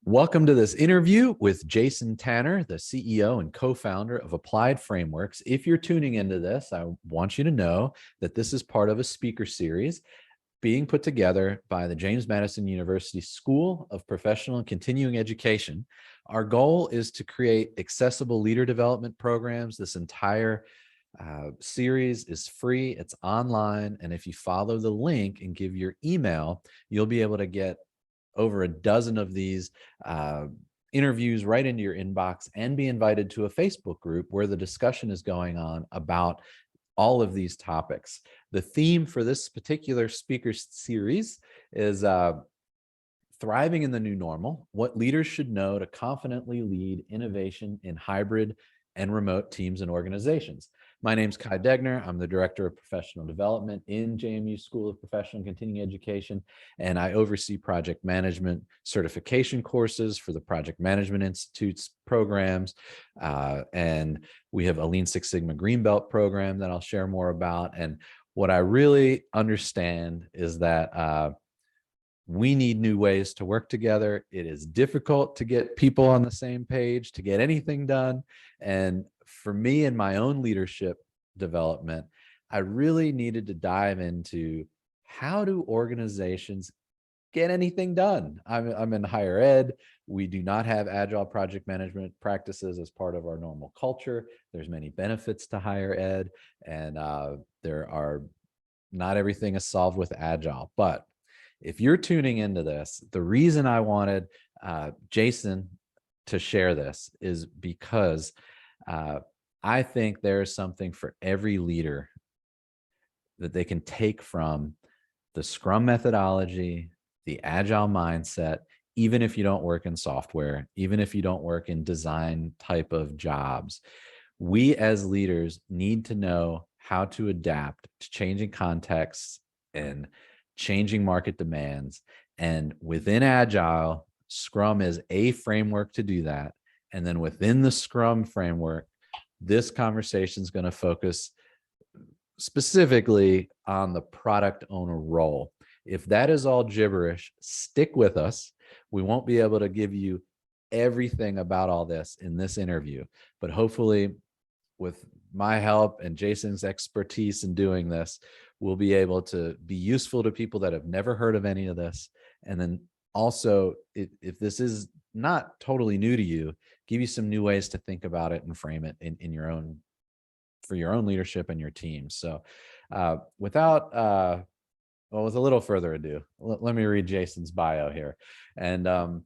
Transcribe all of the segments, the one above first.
Welcome to this interview with Jason Tanner, the CEO and co-founder of Applied Frameworks. If you're tuning into this, I want you to know that this is part of a speaker series being put together by the James Madison University School of Professional and Continuing Education. Our goal is to create accessible leader development programs. This entire series is free, it's online, and if you follow the link and give your email, you'll be able to get over a dozen of these interviews right into your inbox and be invited to a Facebook group where the discussion is going on about all of these topics. The theme for this particular speaker series is thriving in the new normal, what leaders should know to confidently lead innovation in hybrid and remote teams and organizations. My name's Kai Degner. I'm the Director of Professional Development in JMU School of Professional and Continuing Education, and I oversee project management certification courses for the Project Management Institute's programs, and we have a Lean Six Sigma Green Belt program that I'll share more about. And what I really understand is that we need new ways to work together. It is difficult to get people on the same page, to get anything done. And for me in my own leadership development, I really needed to dive into how do organizations get anything done? I'm in higher ed. We do not have agile project management practices as part of our normal culture. There's many benefits to higher ed, and not everything is solved with agile. But if you're tuning into this, the reason I wanted Jason to share this is because I think there's something for every leader that they can take from the Scrum methodology, the Agile mindset, even if you don't work in software, even if you don't work in design type of jobs. We as leaders need to know how to adapt to changing contexts and changing market demands. And within Agile, Scrum is a framework to do that. And then within the Scrum framework, this conversation is going to focus specifically on the product owner role. If that is all gibberish, stick with us. We won't be able to give you everything about all this in this interview, but hopefully with my help and Jason's expertise in doing this, we'll be able to be useful to people that have never heard of any of this. And then also, if this is not totally new to you, give you some new ways to think about it and frame it in your own, for your own leadership and your team. So with a little further ado, let me read Jason's bio here. And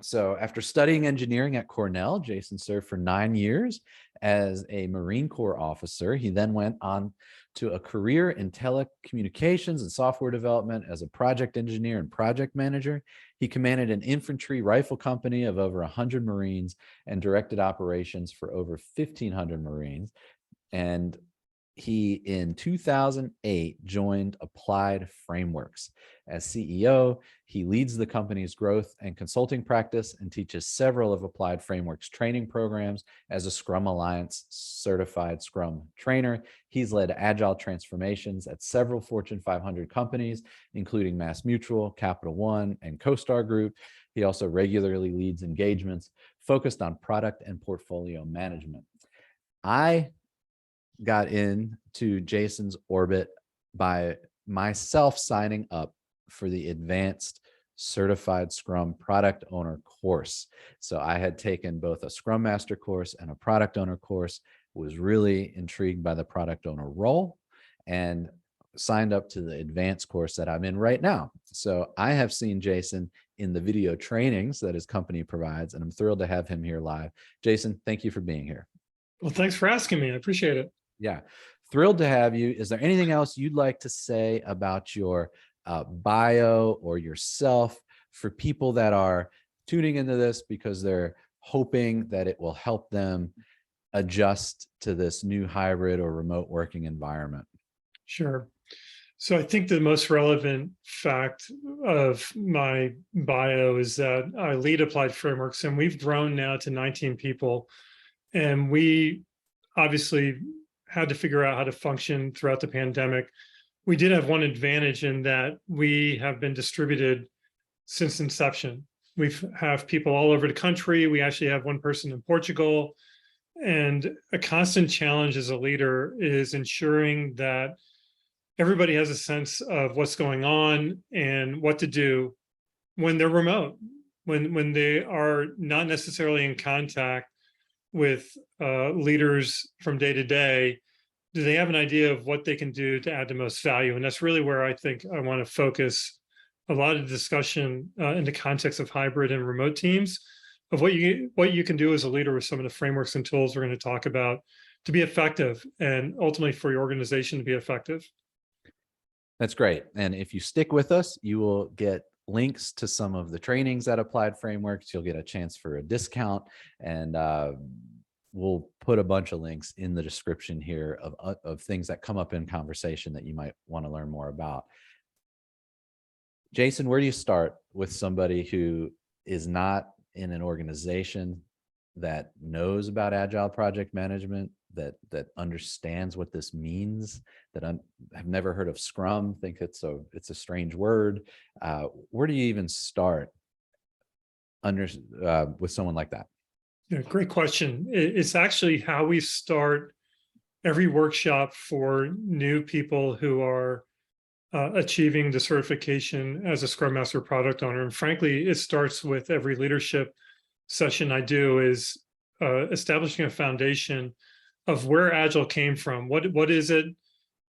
so after studying engineering at Cornell, Jason served for 9 years as a Marine Corps officer. He then went on to a career in telecommunications and software development as a project engineer and project manager. He commanded an infantry rifle company of over 100 Marines and directed operations for over 1,500 Marines. And he, in 2008, joined Applied Frameworks. As CEO, he leads the company's growth and consulting practice and teaches several of Applied Frameworks training programs. As a Scrum Alliance certified Scrum trainer, he's led agile transformations at several Fortune 500 companies, including MassMutual, Capital One, and CoStar Group. He also regularly leads engagements focused on product and portfolio management. I got into Jason's orbit by myself signing up for the Advanced Certified Scrum Product Owner course. So I had taken both a Scrum Master course and a Product Owner course, was really intrigued by the Product Owner role, and signed up to the advanced course that I'm in right now. So I have seen Jason in the video trainings that his company provides, and I'm thrilled to have him here live. Jason, thank you for being here. Well, thanks for asking me. I appreciate it. Yeah, thrilled to have you. Is there anything else you'd like to say about your bio or yourself for people that are tuning into this because they're hoping that it will help them adjust to this new hybrid or remote working environment? Sure. So I think the most relevant fact of my bio is that I lead Applied Frameworks, and we've grown now to 19 people. And we obviously had to figure out how to function throughout the pandemic. We did have one advantage in that we have been distributed since inception. We have people all over the country. We actually have one person in Portugal. And a constant challenge as a leader is ensuring that everybody has a sense of what's going on and what to do when they're remote, when they are not necessarily in contact with leaders from day to day. Do they have an idea of what they can do to add the most value? And that's really where I think I want to focus a lot of discussion in the context of hybrid and remote teams, of what you can do as a leader with some of the frameworks and tools we're going to talk about to be effective, and ultimately for your organization to be effective. That's great. And if you stick with us, you will get links to some of the trainings at Applied Frameworks. You'll get a chance for a discount, and we'll put a bunch of links in the description here of things that come up in conversation that you might want to learn more about. Jason, where do you start with somebody who is not in an organization that knows about Agile project management, that understands what this means, that have never heard of Scrum, think it's a strange word? Where do you even start with someone like that? Yeah, great question. It's actually how we start every workshop for new people who are achieving the certification as a Scrum Master product owner. And frankly, it starts with every leadership session I do, is establishing a foundation of where Agile came from. What is it?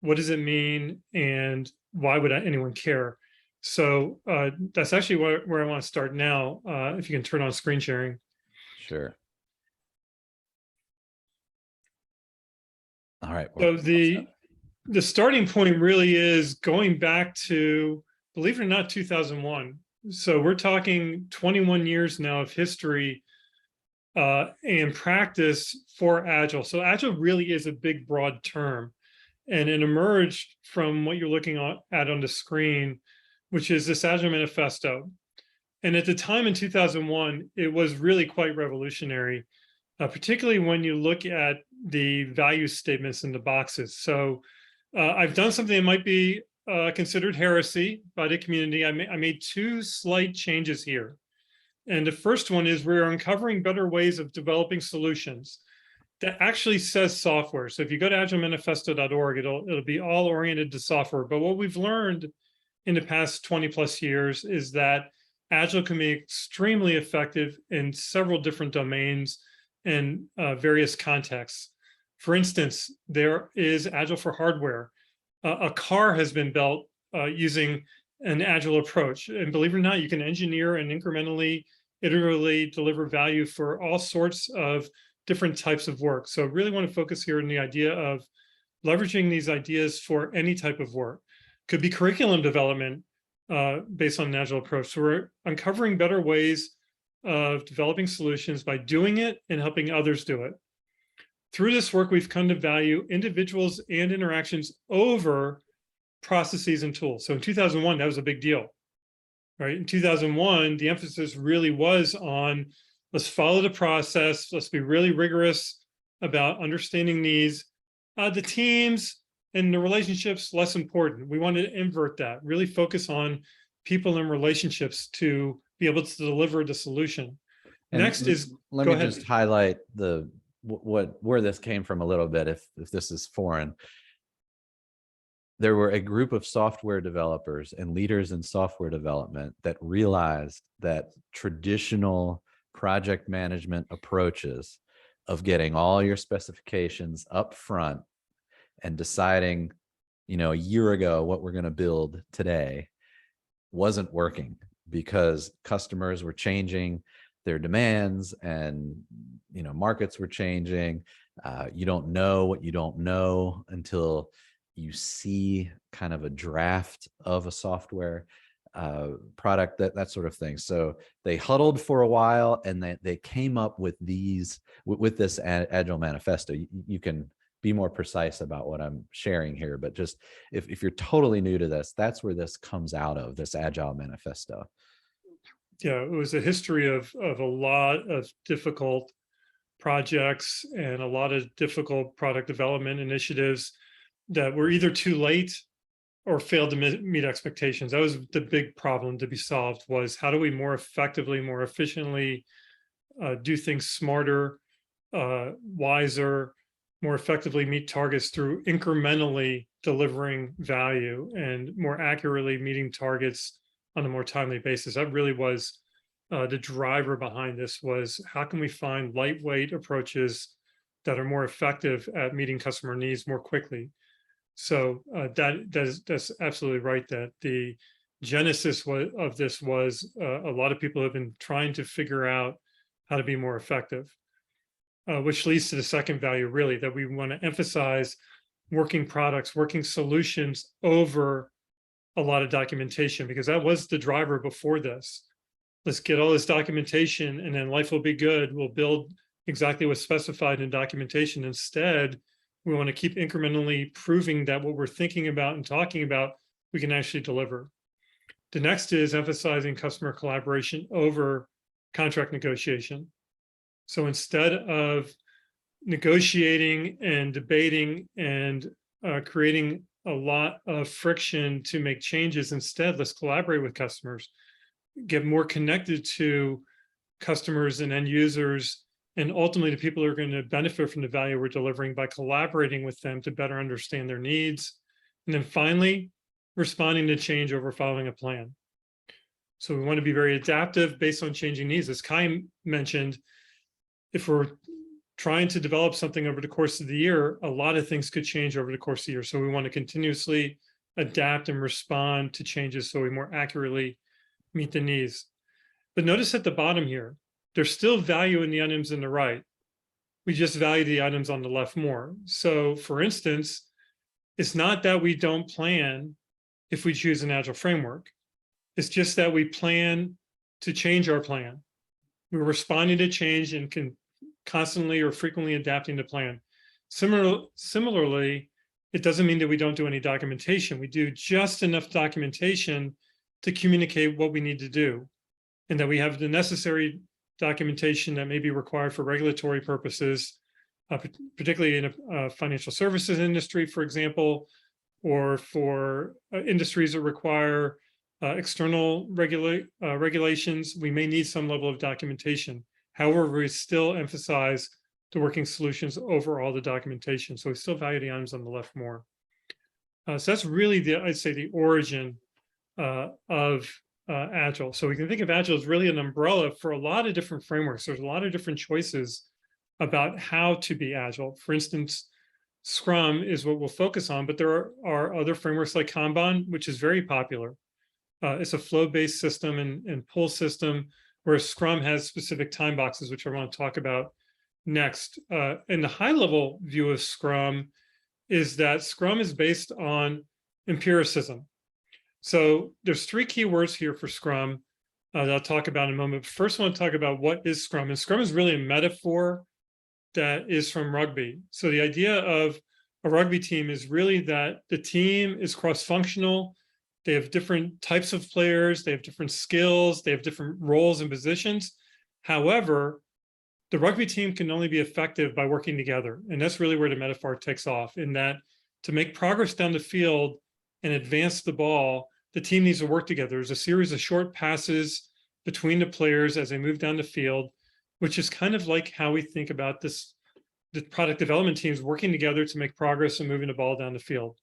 What does it mean? And why would anyone care? So that's actually where I want to start now. If you can turn on screen sharing. Sure. All right. So the starting point really is going back to, believe it or not, 2001. So we're talking 21 years now of history and practice for Agile. So Agile really is a big, broad term. And it emerged from what you're looking at on the screen, which is this Agile Manifesto. And at the time in 2001, it was really quite revolutionary, particularly when you look at the value statements in the boxes. So I've done something that might be considered heresy by the community. I made two slight changes here. And the first one is we're uncovering better ways of developing solutions. That actually says software. So if you go to agilemanifesto.org, it'll be all oriented to software. But what we've learned in the past 20 plus years is that Agile can be extremely effective in several different domains and various contexts. For instance, there is Agile for hardware. A car has been built using an Agile approach. And believe it or not, you can engineer and incrementally, iteratively deliver value for all sorts of different types of work. So I really want to focus here on the idea of leveraging these ideas for any type of work. Could be curriculum development based on an Agile approach. So we're uncovering better ways of developing solutions by doing it and helping others do it. Through this work, we've come to value individuals and interactions over processes and tools. So in 2001, that was a big deal, right? In 2001, the emphasis really was on, let's follow the process. Let's be really rigorous about understanding these. The teams and the relationships, less important. We wanted to invert that, really focus on people and relationships to be able to deliver the solution. And next is, let me just highlight where this came from a little bit, if this is foreign. There were a group of software developers and leaders in software development that realized that traditional project management approaches of getting all your specifications up front and deciding, a year ago what we're going to build today wasn't working, because customers were changing their demands and markets were changing. You don't know what you don't know until you see kind of a draft of a software product, that sort of thing. So they huddled for a while, and they came up with with this Agile Manifesto. You can be more precise about what I'm sharing here, but just if you're totally new to this, that's where this comes out of, this Agile Manifesto. Yeah, it was a history of a lot of difficult projects and a lot of difficult product development initiatives that were either too late or failed to meet expectations. That was the big problem to be solved, was how do we more effectively, more efficiently do things smarter, wiser, more effectively meet targets through incrementally delivering value and more accurately meeting targets on a more timely basis. That really was the driver behind this, was how can we find lightweight approaches that are more effective at meeting customer needs more quickly. So that's absolutely right, that the genesis of this was a lot of people have been trying to figure out how to be more effective, which leads to the second value, really, that we want to emphasize working products, working solutions over a lot of documentation, because that was the driver before this. Let's get all this documentation and then life will be good. We'll build exactly what's specified in documentation. Instead, we want to keep incrementally proving that what we're thinking about and talking about, we can actually deliver. The next is emphasizing customer collaboration over contract negotiation. So instead of negotiating and debating and creating a lot of friction to make changes, instead, let's collaborate with customers, get more connected to customers and end users, and ultimately the people who are going to benefit from the value we're delivering by collaborating with them to better understand their needs. And then finally, responding to change over following a plan. So we want to be very adaptive based on changing needs. As Kai mentioned, if we're trying to develop something over the course of the year, a lot of things could change over the course of the year. So we want to continuously adapt and respond to changes so we more accurately meet the needs. But notice at the bottom here, there's still value in the items on the right. We just value the items on the left more. So for instance, it's not that we don't plan if we choose an Agile framework. It's just that we plan to change our plan. We're responding to change and can constantly or frequently adapting the plan. Similarly, it doesn't mean that we don't do any documentation. We do just enough documentation to communicate what we need to do, and that we have the necessary documentation that may be required for regulatory purposes, particularly in a financial services industry, for example, or for industries that require external regulations. We may need some level of documentation. However, we still emphasize the working solutions over all the documentation. So we still value the items on the left more. So that's really I'd say the origin of Agile. So we can think of Agile as really an umbrella for a lot of different frameworks. There's a lot of different choices about how to be Agile. For instance, Scrum is what we'll focus on, but there are other frameworks like Kanban, which is very popular. It's a flow-based system and pull system, where Scrum has specific time boxes, which I want to talk about next. And the high-level view of Scrum is that Scrum is based on empiricism. So there's three key words here for Scrum that I'll talk about in a moment. First, I want to talk about what is Scrum. And Scrum is really a metaphor that is from rugby. So the idea of a rugby team is really that the team is cross-functional. They have different types of players. They have different skills. They have different roles and positions. However, the rugby team can only be effective by working together. And that's really where the metaphor takes off, in that to make progress down the field and advance the ball, the team needs to work together. There's a series of short passes between the players as they move down the field, which is kind of like how we think about this, the product development teams working together to make progress and moving the ball down the field.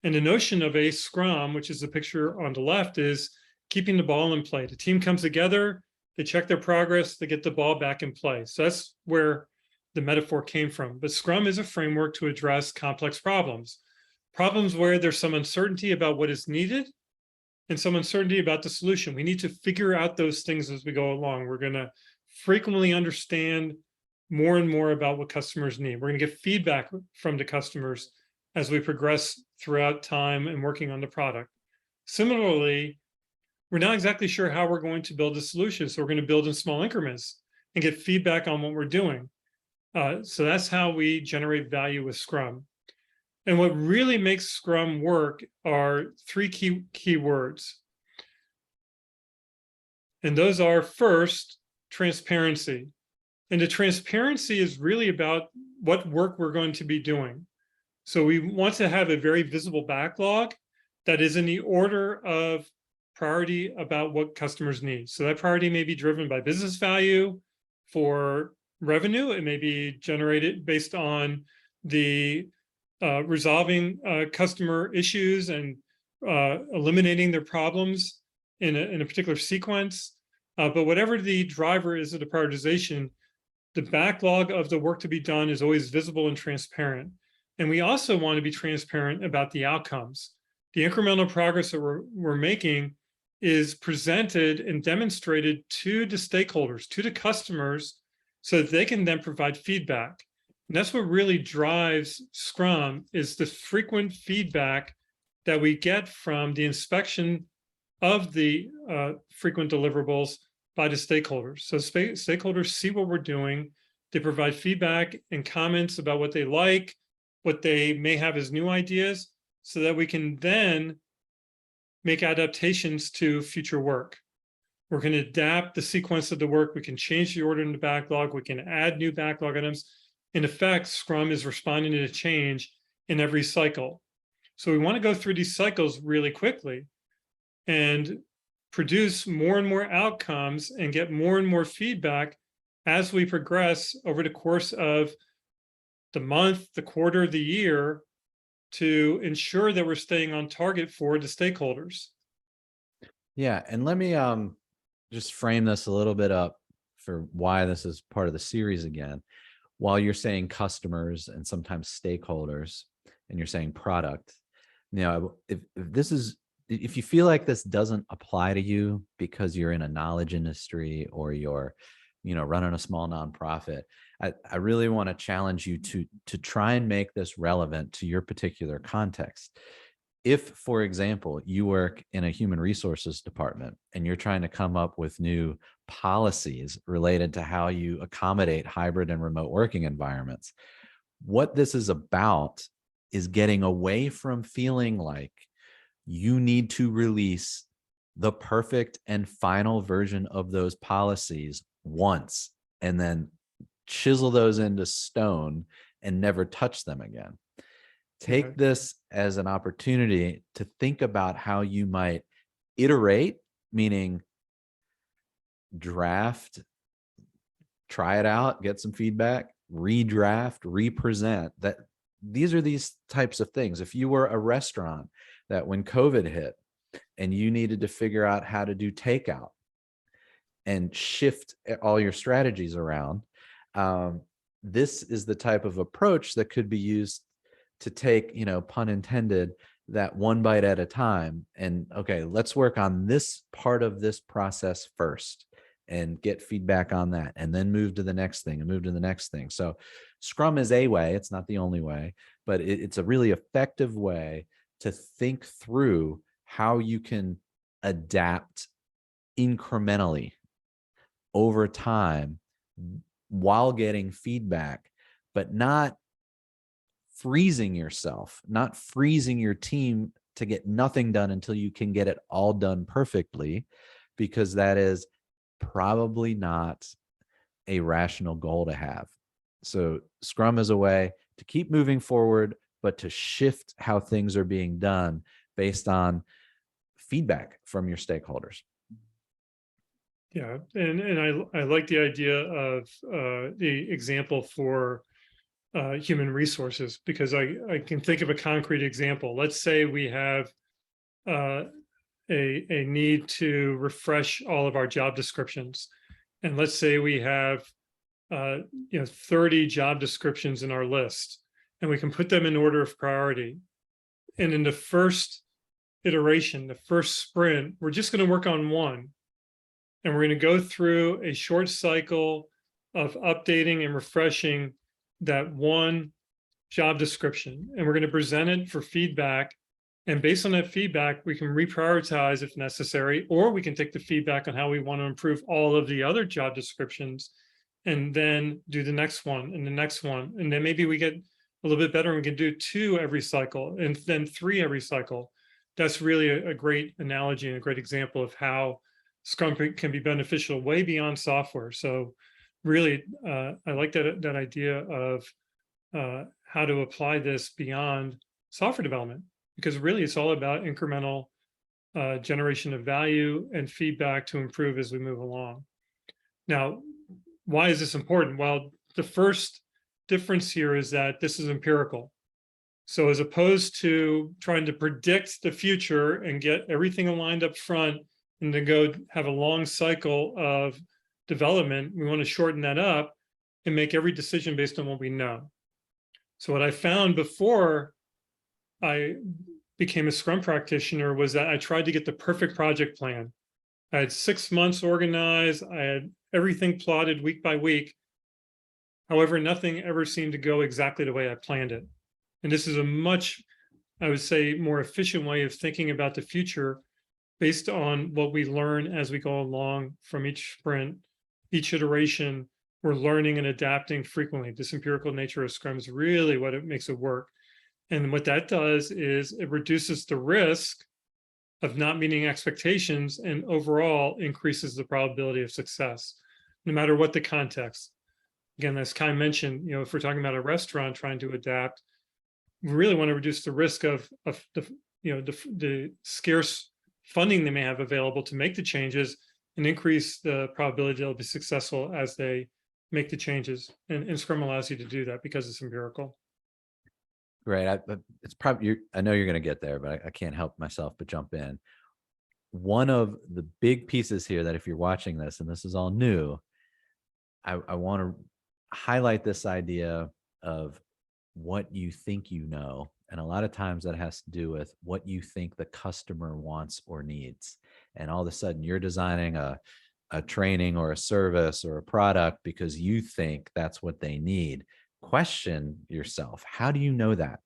And the notion of a Scrum, which is the picture on the left, is keeping the ball in play. The team comes together, they check their progress, they get the ball back in play. So that's where the metaphor came from. But Scrum is a framework to address complex problems where there's some uncertainty about what is needed and some uncertainty about the solution. We need to figure out those things as we go along. We're going to frequently understand more and more about what customers need. We're going to get feedback from the customers as we progress throughout time and working on the product. Similarly, we're not exactly sure how we're going to build a solution. So we're going to build in small increments and get feedback on what we're doing. So that's how we generate value with Scrum. And what really makes Scrum work are three key words. And those are, first, transparency. And the transparency is really about what work we're going to be doing. So we want to have a very visible backlog that is in the order of priority about what customers need. So that priority may be driven by business value. For revenue, it may be generated based on the resolving customer issues and eliminating their problems in a particular sequence. But whatever the driver is of the prioritization, the backlog of the work to be done is always visible and transparent. And we also want to be transparent about the outcomes. The incremental progress that we're making is presented and demonstrated to the stakeholders, to the customers, so that they can then provide feedback. And that's what really drives Scrum, is the frequent feedback that we get from the inspection of the frequent deliverables by the stakeholders. So stakeholders see what we're doing. They provide feedback and comments about what they like, what they may have as new ideas, so that we can then make adaptations to future work. We're going to adapt the sequence of the work. We can change the order in the backlog. We can add new backlog items. In effect, Scrum is responding to change in every cycle. So we want to go through these cycles really quickly and produce more and more outcomes and get more and more feedback as we progress over the course of the month, the quarter, the year, to ensure that we're staying on target for the stakeholders. Yeah, and let me just frame this a little bit up for why this is part of the series again. While you're saying customers and sometimes stakeholders, and you're saying product, if you feel like this doesn't apply to you because you're in a knowledge industry or you're, running a small nonprofit, I really want to challenge you to try and make this relevant to your particular context. If, for example, you work in a human resources department and you're trying to come up with new policies related to how you accommodate hybrid and remote working environments, what this is about is getting away from feeling like you need to release the perfect and final version of those policies once and then chisel those into stone and never touch them again. Take this as an opportunity to think about how you might iterate, meaning draft, try it out, get some feedback, redraft, represent. That these are these types of things. If you were a restaurant that when COVID hit and you needed to figure out how to do takeout and shift all your strategies around, this is the type of approach that could be used to take, pun intended, that one bite at a time. And okay, let's work on this part of this process first and get feedback on that, and then move to the next thing and move to the next thing. So Scrum is a way, it's not the only way, but it's a really effective way to think through how you can adapt incrementally over time while getting feedback, but not freezing yourself, not freezing your team to get nothing done until you can get it all done perfectly, because that is probably not a rational goal to have. So Scrum is a way to keep moving forward, but to shift how things are being done based on feedback from your stakeholders. Yeah, and I like the idea of the example for human resources, because I can think of a concrete example. Let's say we have a need to refresh all of our job descriptions, and let's say we have 30 job descriptions in our list, and we can put them in order of priority. And in the first iteration, the first sprint, we're just going to work on one. And we're going to go through a short cycle of updating and refreshing that one job description. And we're going to present it for feedback. And based on that feedback, we can reprioritize if necessary, or we can take the feedback on how we want to improve all of the other job descriptions and then do the next one and the next one. And then maybe we get a little bit better and we can do 2 every cycle and then 3 every cycle. That's really a great analogy and a great example of how Scrum can be beneficial way beyond software. So really, I like that idea of how to apply this beyond software development. because really it's all about incremental generation of value and feedback to improve as we move along. Now, why is this important? Well, the first difference here is that this is empirical. So as opposed to trying to predict the future and get everything aligned up front and then go have a long cycle of development, we want to shorten that up and make every decision based on what we know. So what I found before I became a Scrum practitioner was that I tried to get the perfect project plan. I had 6 months organized. I had everything plotted week by week. However, nothing ever seemed to go exactly the way I planned it. And this is a much, I would say, more efficient way of thinking about the future based on what we learn as we go along from each sprint, each iteration. We're learning and adapting frequently. This empirical nature of Scrum is really what it makes it work. And what that does is it reduces the risk of not meeting expectations and overall increases the probability of success, no matter what the context. Again, as Kai mentioned, if we're talking about a restaurant trying to adapt, we really want to reduce the risk of the scarce funding they may have available to make the changes and increase the probability they'll be successful as they make the changes. And Scrum allows you to do that because it's empirical. Right. It's probably, I know you're going to get there, but I can't help myself but jump in. One of the big pieces here that if you're watching this and this is all new, I want to highlight this idea of what you think you know. And a lot of times that has to do with what you think the customer wants or needs. And all of a sudden you're designing a training or a service or a product because you think that's what they need. Question yourself, how do you know that?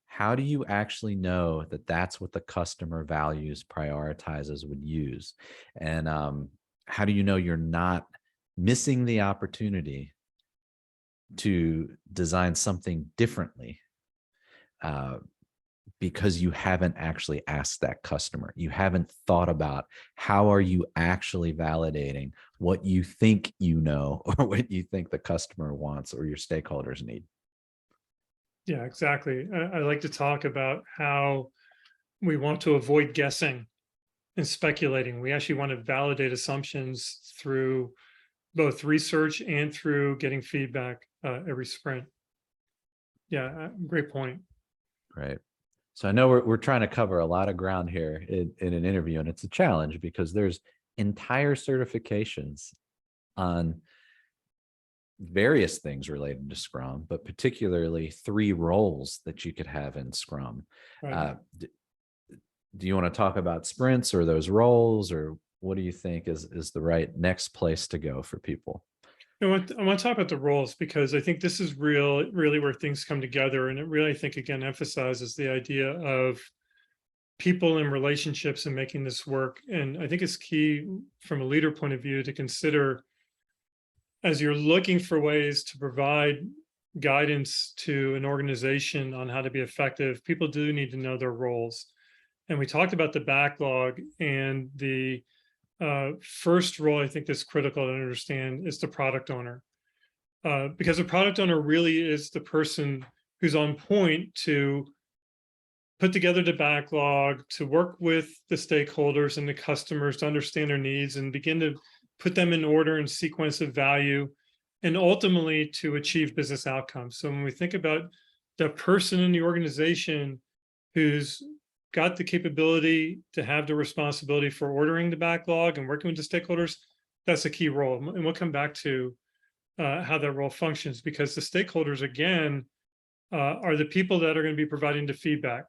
How do you actually know that that's what the customer values, prioritizes, would use? And how do you know you're not missing the opportunity to design something differently because you haven't actually asked that customer? You haven't thought about how are you actually validating what you think you know or what you think the customer wants or your stakeholders need. Yeah, exactly. I like to talk about how we want to avoid guessing and speculating. We actually want to validate assumptions through both research and through getting feedback every sprint. Yeah, great point. Right. So I know we're trying to cover a lot of ground here in an interview, and it's a challenge because there's entire certifications on various things related to Scrum, but particularly 3 roles that you could have in Scrum. Right. Do you want to talk about sprints or those roles, or what do you think is the right next place to go for people? I want to talk about the roles because I think this is really where things come together. And it really, I think, again, emphasizes the idea of people and relationships and making this work. And I think it's key from a leader point of view to consider as you're looking for ways to provide guidance to an organization on how to be effective, people do need to know their roles. And we talked about the backlog, and the first role I think that's critical to understand is the product owner. Because the product owner really is the person who's on point to put together the backlog, to work with the stakeholders and the customers to understand their needs and begin to put them in order and sequence of value, and ultimately to achieve business outcomes. So when we think about the person in the organization who's got the capability to have the responsibility for ordering the backlog and working with the stakeholders, that's a key role. And we'll come back to how that role functions, because the stakeholders, again, are the people that are going to be providing the feedback.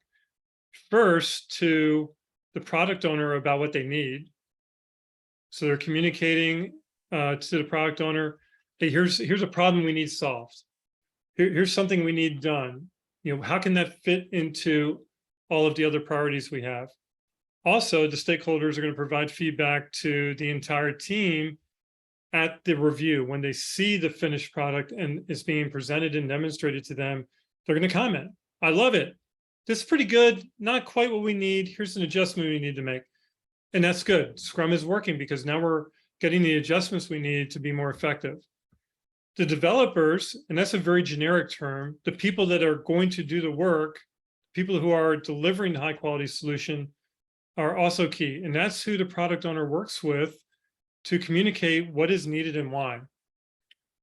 First, to the product owner about what they need. So they're communicating to the product owner, hey, here's a problem we need solved. Here's something we need done. How can that fit into all of the other priorities we have? Also, the stakeholders are going to provide feedback to the entire team at the review. When they see the finished product and it's being presented and demonstrated to them, they're going to comment, I love it. This is pretty good. Not quite what we need. Here's an adjustment we need to make. And that's good. Scrum is working because now we're getting the adjustments we need to be more effective. The developers, and that's a very generic term, the people that are going to do the work, people who are delivering the high quality solution are also key. And that's who the product owner works with to communicate what is needed and why.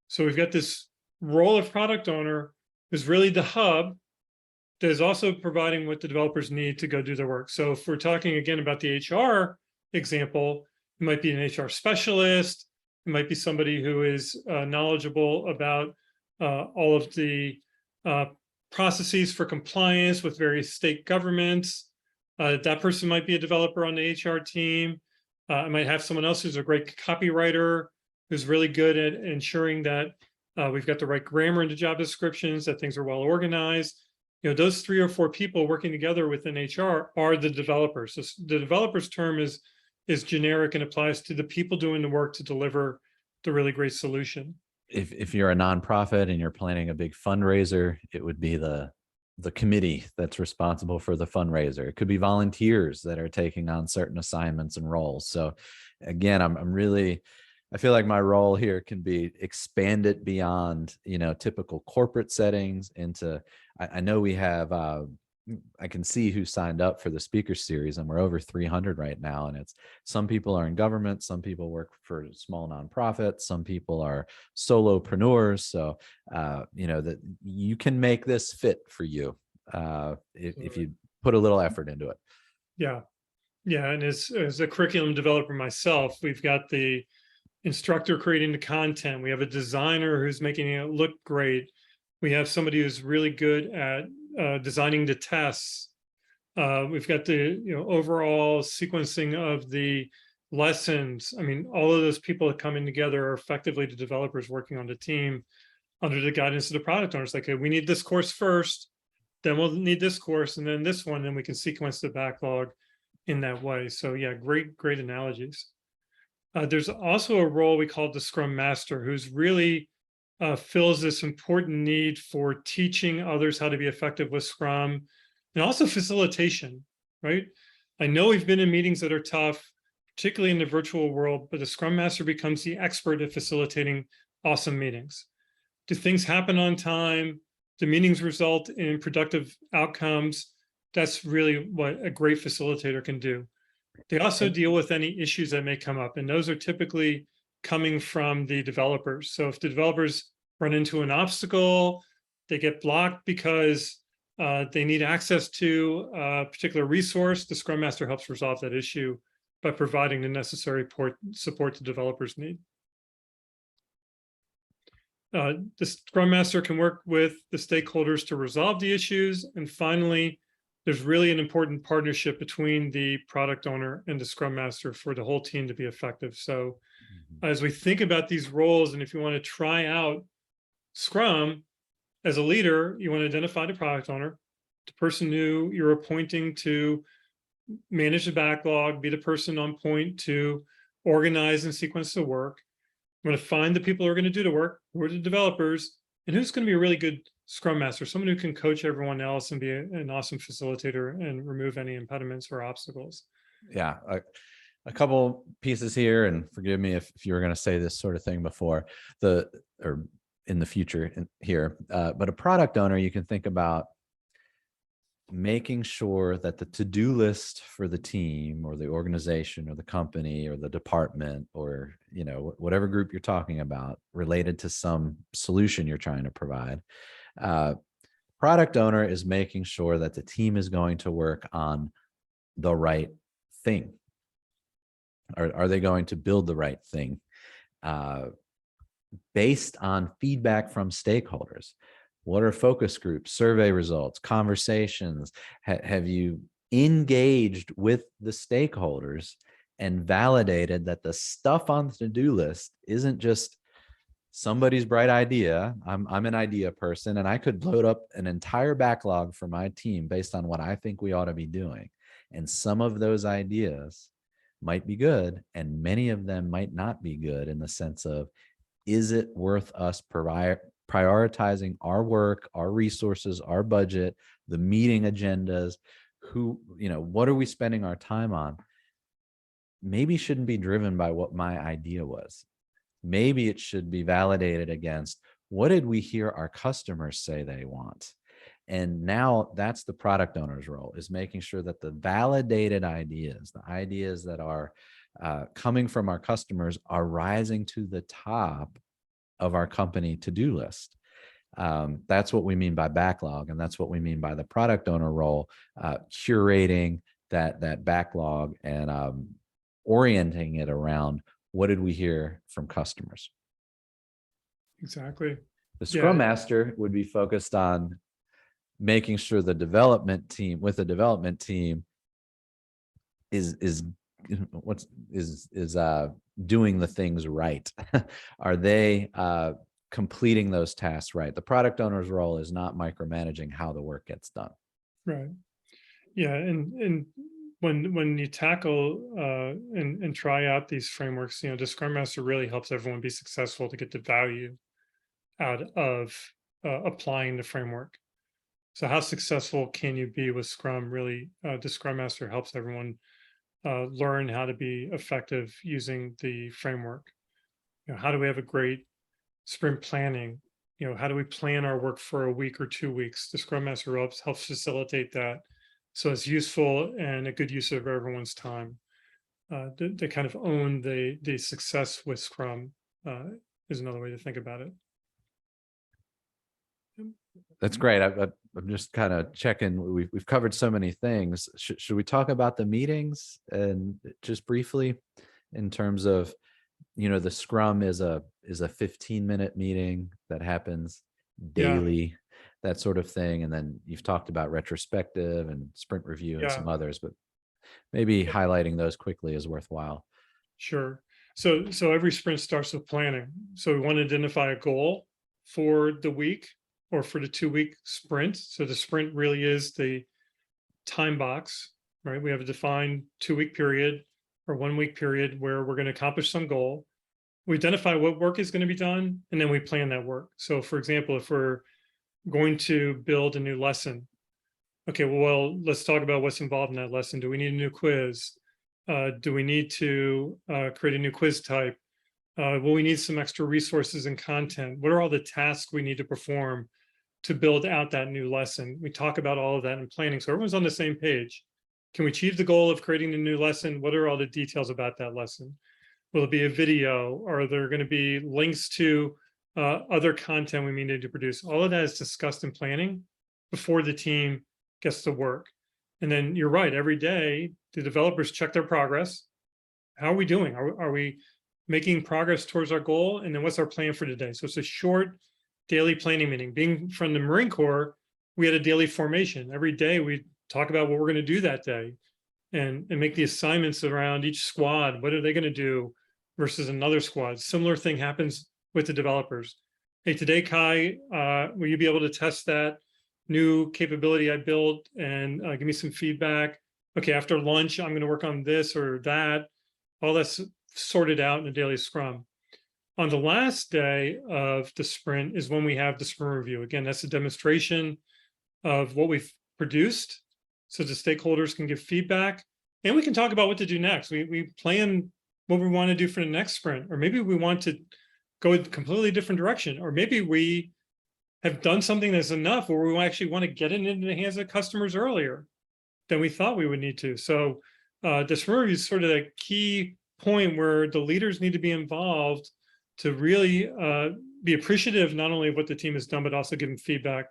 So we've got this role of product owner who's really the hub that is also providing what the developers need to go do their work. So if we're talking again about the HR example, it might be an HR specialist, it might be somebody who is knowledgeable about all of the processes for compliance with various state governments. That person might be a developer on the HR team. I might have someone else who's a great copywriter, who's really good at ensuring that we've got the right grammar in the job descriptions, that things are well organized. You know, those 3 or 4 people working together within HR are the developers. So the developers term is generic and applies to the people doing the work to deliver the really great solution. If you're a nonprofit and you're planning a big fundraiser, it would be the committee that's responsible for the fundraiser. It could be volunteers that are taking on certain assignments and roles. So again, I'm really, I feel like my role here can be expanded beyond, you know, typical corporate settings into, I know we have, I can see who signed up for the speaker series, and we're over 300 right now. And it's, some people are in government, some people work for small nonprofits, some people are solopreneurs. So, you know, that you can make this fit for you if you put a little effort into it. Yeah. Yeah. And as a curriculum developer myself, we've got the instructor creating the content. We have a designer who's making it look great. We have somebody who's really good at designing the tests. We've got the overall sequencing of the lessons. I mean, all of those people that coming together are effectively the developers working on the team under the guidance of the product owners. Like, hey, we need this course first, then we'll need this course, and then this one, then we can sequence the backlog in that way. So yeah, great analogies. There's also a role we call the Scrum Master, who's really fills this important need for teaching others how to be effective with Scrum, and also facilitation, right? I know we've been in meetings that are tough, particularly in the virtual world, but the Scrum Master becomes the expert at facilitating awesome meetings. Do things happen on time? Do meetings result in productive outcomes? That's really what a great facilitator can do. They also deal with any issues that may come up, and those are typically coming from the developers. So if the developers run into an obstacle, they get blocked because they need access to a particular resource, the Scrum Master helps resolve that issue by providing the necessary support the developers need. The Scrum Master can work with the stakeholders to resolve the issues. And finally, there's really an important partnership between the product owner and the Scrum Master for the whole team to be effective. So as we think about these roles, and if you want to try out Scrum as a leader, you want to identify the product owner, the person who you're appointing to manage the backlog, be the person on point to organize and sequence the work. You want to find the people who are going to do the work, who are the developers, and who's going to be a really good Scrum Master, someone who can coach everyone else and be an awesome facilitator and remove any impediments or obstacles. Yeah. A couple pieces here, and forgive me if you were going to say this sort of thing before or in the future here, but a product owner, you can think about making sure that the to-do list for the team or the organization or the company or the department or, you know, whatever group you're talking about related to some solution you're trying to provide, product owner is making sure that the team is going to work on the right thing. Are they going to build the right thing based on feedback from stakeholders? What are focus groups, survey results, conversations? Have you engaged with the stakeholders and validated that the stuff on the to-do list isn't just somebody's bright idea? I'm an idea person, and I could load up an entire backlog for my team based on what I think we ought to be doing. And some of those ideas might be good, and many of them might not be good in the sense of, is it worth us prioritizing our work, our resources, our budget, the meeting agendas, what are we spending our time on? Maybe shouldn't be driven by what my idea was. Maybe it should be validated against, what did we hear our customers say they want? And now that's the product owner's role, is making sure that the validated ideas, the ideas that are coming from our customers, are rising to the top of our company to-do list. That's what we mean by backlog, and that's what we mean by the product owner role, curating that backlog and orienting it around what did we hear from customers. Exactly. The Yeah. Scrum Master would be focused on making sure the development team is doing the things right. Are they completing those tasks right? The product owner's role is not micromanaging how the work gets done. Right. Yeah. And when you tackle and try out these frameworks, the Scrum Master really helps everyone be successful to get the value out of applying the framework. So how successful can you be with Scrum? Really, the Scrum Master helps everyone learn how to be effective using the framework. How do we have a great sprint planning? How do we plan our work for a week or 2 weeks? The Scrum Master helps facilitate that, so it's useful and a good use of everyone's time. They kind of own the success with Scrum, is another way to think about it. That's great. I'm just kind of checking. We've covered so many things. Should we talk about the meetings and just briefly, in terms of, the Scrum is a 15-minute meeting that happens Yeah. daily, that sort of thing. And then you've talked about retrospective and sprint review and some others, but maybe highlighting those quickly is worthwhile. Sure. So every sprint starts with planning. So we want to identify a goal for the week or for the 2-week sprint. So the sprint really is the time box, right? We have a defined 2-week period or 1-week period where we're going to accomplish some goal. We identify what work is going to be done, and then we plan that work. So for example, if we're going to build a new lesson, okay, well, let's talk about what's involved in that lesson. Do we need a new quiz? Do we need to create a new quiz type? Will we need some extra resources and content? What are all the tasks we need to perform to build out that new lesson? We talk about all of that in planning, so everyone's on the same page. Can we achieve the goal of creating a new lesson? What are all the details about that lesson? Will it be a video? Are there going to be links to other content we need to produce? All of that is discussed in planning before the team gets to work. And then you're right, every day the developers check their progress. How are we doing? Are we making progress towards our goal? And then what's our plan for today? So it's a short daily planning meeting. Being from the Marine Corps, we had a daily formation. Every day we talk about what we're going to do that day and make the assignments around each squad. What are they going to do versus another squad? Similar thing happens with the developers. Hey, today, Kai, will you be able to test that new capability I built and give me some feedback? Okay, after lunch, I'm going to work on this or that. All that's sorted out in a daily Scrum. On the last day of the sprint is when we have the sprint review. Again, that's a demonstration of what we've produced, so the stakeholders can give feedback, and we can talk about what to do next. We plan what we want to do for the next sprint, or maybe we want to go a completely different direction, or maybe we have done something that's enough where we actually want to get it into the hands of customers earlier than we thought we would need to. So the sprint review is sort of a key point where the leaders need to be involved to really be appreciative not only of what the team has done, but also give them feedback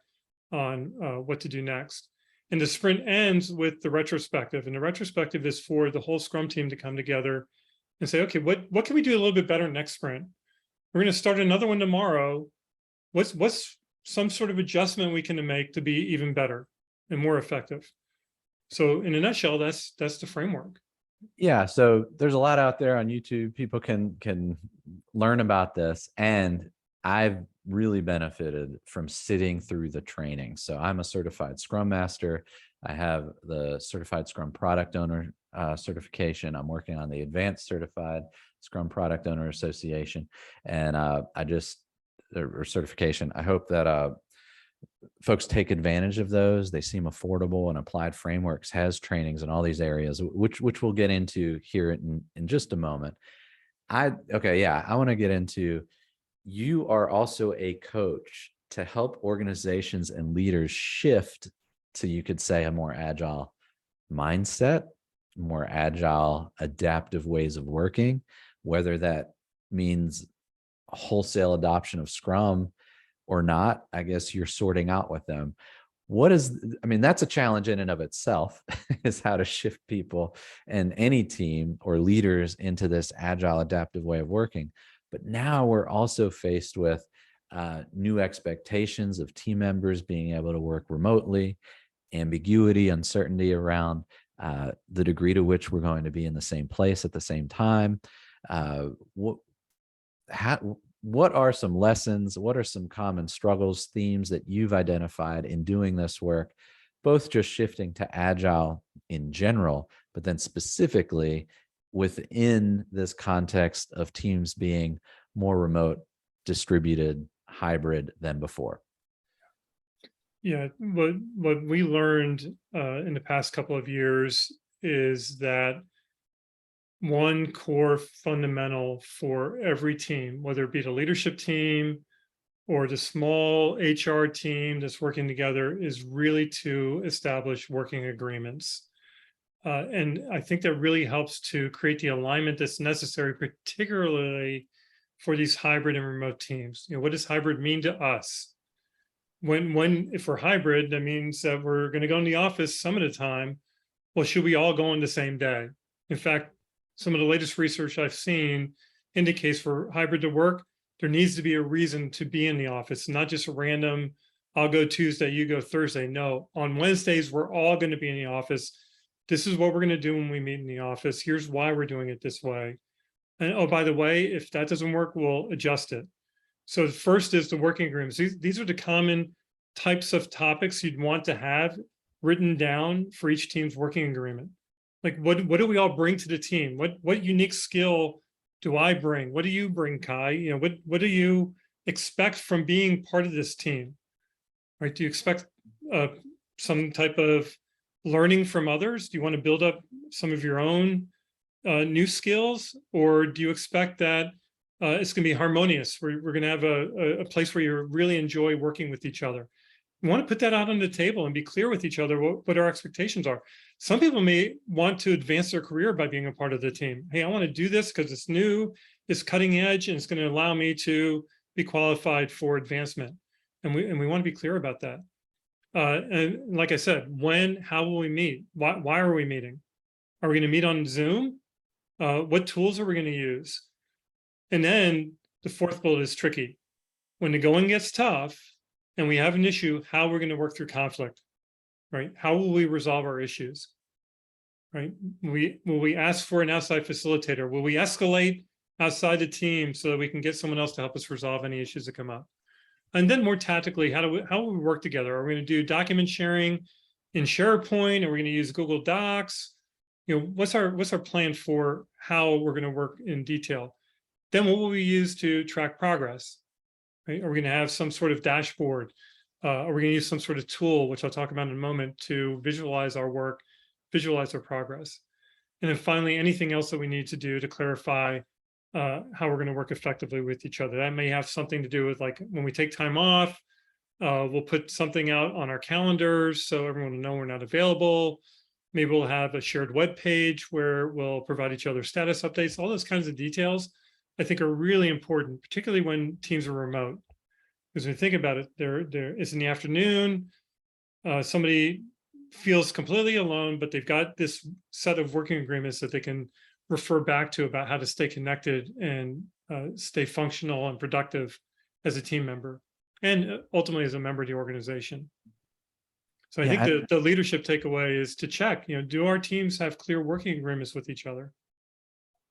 on what to do next. And the sprint ends with the retrospective. And the retrospective is for the whole Scrum team to come together and say, okay, what can we do a little bit better next sprint? We're going to start another one tomorrow. What's some sort of adjustment we can make to be even better and more effective? So in a nutshell, that's the framework. Yeah, so there's a lot out there on YouTube. People can learn about this, and I've really benefited from sitting through the training. So I'm a certified Scrum Master. I have the Certified Scrum Product Owner certification. I'm working on the Advanced Certified Scrum Product Owner Association, and or certification. I hope that folks take advantage of those. They seem affordable, and Applied Frameworks has trainings in all these areas, which we'll get into here in just a moment. I want to get into, you are also a coach to help organizations and leaders shift to, you could say, a more agile mindset, more agile, adaptive ways of working, whether that means wholesale adoption of Scrum or not, I guess you're sorting out with them. I mean, that's a challenge in and of itself, is how to shift people and any team or leaders into this agile, adaptive way of working. But now we're also faced with new expectations of team members being able to work remotely, ambiguity, uncertainty around the degree to which we're going to be in the same place at the same time. What what are some lessons? What are some common struggles, themes that you've identified in doing this work, both just shifting to agile in general, but then specifically within this context of teams being more remote, distributed, hybrid than before? Yeah, what we learned in the past couple of years is that one core fundamental for every team, whether it be the leadership team or the small HR team that's working together, is really to establish working agreements. And I think that really helps to create the alignment that's necessary, particularly for these hybrid and remote teams. What does hybrid mean to us? If we're hybrid, that means that we're going to go in the office some of the time. Well, should we all go in the same day? In fact, some of the latest research I've seen indicates for hybrid to work, there needs to be a reason to be in the office, not just a random, I'll go Tuesday, you go Thursday. No, on Wednesdays, we're all going to be in the office. This is what we're going to do when we meet in the office. Here's why we're doing it this way. And oh, by the way, if that doesn't work, we'll adjust it. So the first is the working agreements. These are the common types of topics you'd want to have written down for each team's working agreement. Like what do we all bring to the team? What unique skill do I bring? What do you bring, Kai? What do you expect from being part of this team? Right? Do you expect some type of learning from others? Do you want to build up some of your own new skills, or do you expect that it's going to be harmonious? We're going to have a place where you really enjoy working with each other. We want to put that out on the table and be clear with each other what our expectations are. Some people may want to advance their career by being a part of the team. Hey, I want to do this because it's new, it's cutting edge, and it's going to allow me to be qualified for advancement. And we want to be clear about that. And like I said, how will we meet? Why are we meeting? Are we going to meet on Zoom? What tools are we going to use? And then the fourth bullet is tricky. When the going gets tough and we have an issue, how we're going to work through conflict, right? How will we resolve our issues, right? Will we ask for an outside facilitator? Will we escalate outside the team so that we can get someone else to help us resolve any issues that come up? And then more tactically, how will we work together? Are we going to do document sharing in SharePoint? Are we going to use Google Docs? What's our plan for how we're going to work in detail? Then what will we use to track progress? Right? Are we going to have some sort of dashboard? Are we going to use some sort of tool, which I'll talk about in a moment, to visualize our work, visualize our progress? And then finally, anything else that we need to do to clarify how we're going to work effectively with each other. That may have something to do with, like, when we take time off, we'll put something out on our calendars so everyone will know we're not available. Maybe we'll have a shared web page where we'll provide each other status updates. All those kinds of details, I think, are really important, particularly when teams are remote. Because when you think about it, it's in the afternoon, somebody feels completely alone, but they've got this set of working agreements that they can refer back to about how to stay connected and stay functional and productive as a team member, and ultimately as a member of the organization. So I think the leadership takeaway is to check, do our teams have clear working agreements with each other?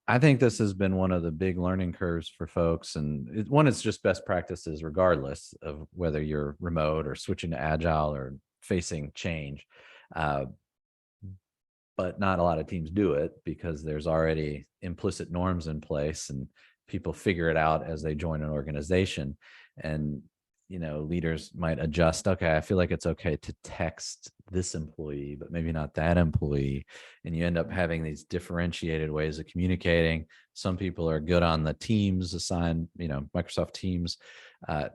I think this has been one of the big learning curves for folks. And one, it's just best practices, regardless of whether you're remote or switching to agile or facing change. But not a lot of teams do it because there's already implicit norms in place and people figure it out as they join an organization. And leaders might adjust. Okay, I feel like it's okay to text this employee, but maybe not that employee. And you end up having these differentiated ways of communicating. Some people are good on the Teams assigned, Microsoft Teams